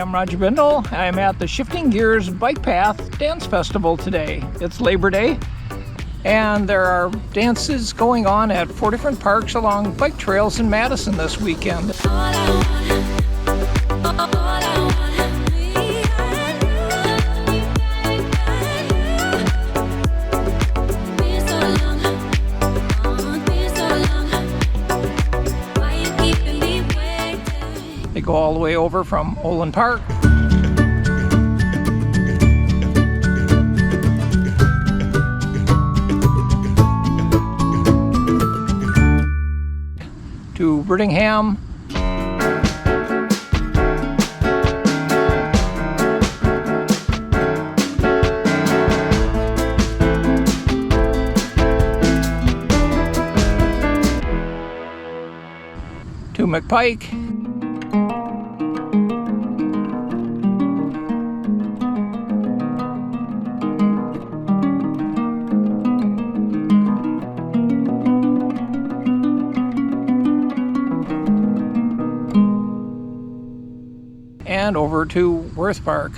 am Roger Bindl. I'm at the Shifting Gears Bike Path Dance Festival today. It's Labor Day, and there are dances going on at 4 different parks along bike trails in Madison this weekend. They go all the way over from Olin Park to Brittingham, to McPike, and over to Wirth Park.